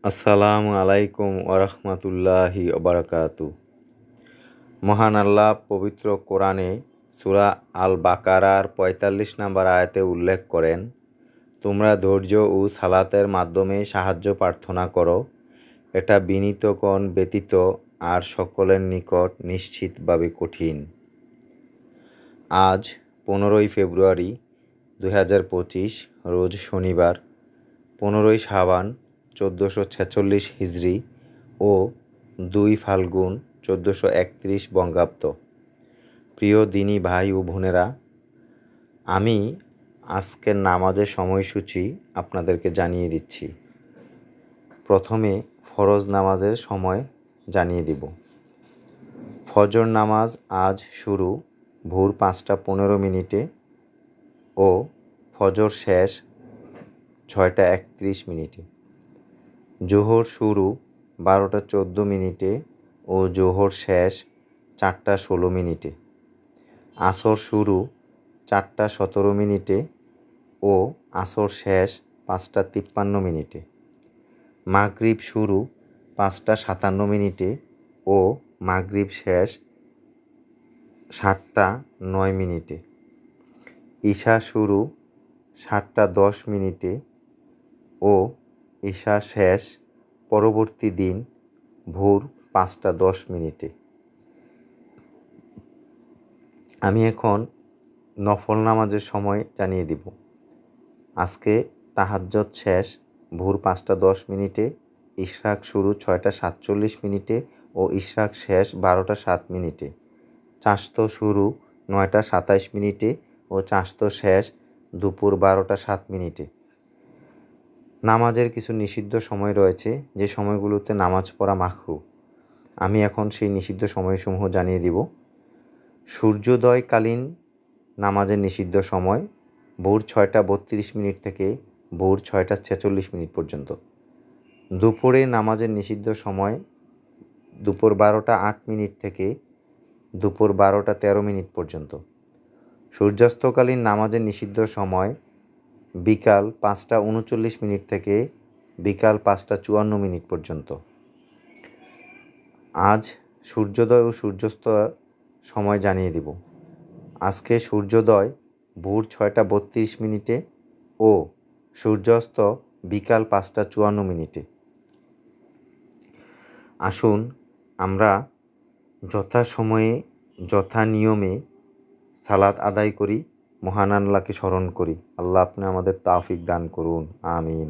আসসালামু আলাইকুম ওরহমতুল্লাহি ওবারাকাতু। মহান আল্লাহ পবিত্র কোরআনে সূরা আল বাকারার ৪৫ নম্বর আয়াতে উল্লেখ করেন, তোমরা ধৈর্য ও সালাতের মাধ্যমে সাহায্য প্রার্থনা করো, এটা বিনীতগণ ব্যতীত আর সকলের নিকট নিশ্চিতভাবে কঠিন। আজ 15ই ফেব্রুয়ারি 2025 রোজ শনিবার, 15ই শাবান 1446 হিজরি ও 2 ফাল্গুন 1431 বঙ্গাব্দ। প্রিয় দিনী ভাই ও বোনেরা, আমি আজকের নামাজের সময়সূচি আপনাদেরকে জানিয়ে দিচ্ছি। প্রথমে ফরজ নামাজের সময় জানিয়ে দিব। ফজর নামাজ আজ শুরু ভোর 5টা 15 মিনিটে ও ফজর শেষ 6টা 31 মিনিটে। জোহর শুরু 12টা 14 মিনিটে ও জোহর শেষ 4টা 16 মিনিটে। আসর শুরু 4টা 17 মিনিটে ও আসর শেষ 5টা 53 মিনিটে। মাগরিব শুরু 5টা 57 মিনিটে ও মাগরিব শেষ 7টা 9 মিনিটে। ঈশা শুরু 7টা 10 মিনিটে ও ঈশা শেষ পরবর্তী দিন ভোর 5টা 10 মিনিটে। আমি এখন নফল নামাজের সময় জানিয়ে দিব। আজকে তাহাজ্জুদ শেষ ভোর 5টা 10 মিনিটে, ইশরাক শুরু 6টা 47 মিনিটে ও ইশরাক শেষ 12টা 7 মিনিটে। চাশতো শুরু 9টা 27 মিনিটে ও চাশতো শেষ দুপুর 12টা 7 মিনিটে। নামাজের কিছু নিষিদ্ধ সময় রয়েছে, যে সময়গুলোতে নামাজ পড়া মাকরুহ। আমি এখন সেই নিষিদ্ধ সময়সমূহ জানিয়ে দিব। সূর্যোদয়কালীন নামাজের নিষিদ্ধ সময় ভোর 6টা 32 মিনিট থেকে ভোর 6টা 46 মিনিট পর্যন্ত। দুপুরে নামাজের নিষিদ্ধ সময় দুপুর 12টা 8 মিনিট থেকে দুপুর 12টা 13 মিনিট পর্যন্ত। সূর্যাস্তকালীন নামাজের নিষিদ্ধ সময় বিকাল 5টা 39 মিনিট থেকে বিকাল 5টা 54 মিনিট পর্যন্ত। আজ সূর্যোদয় ও সূর্যাস্ত সময় জানিয়ে দিব। আজকে সূর্যোদয় ভোর 6টা 32 মিনিটে ও সূর্যাস্ত বিকাল 5টা 54 মিনিটে। আসুন আমরা যথাসময়ে যথা নিয়মে সালাত আদায় করি, মহান আল্লাহকে স্মরণ করি। আল্লাহ আপনি আমাদের তৌফিক দান করুন, আমিন।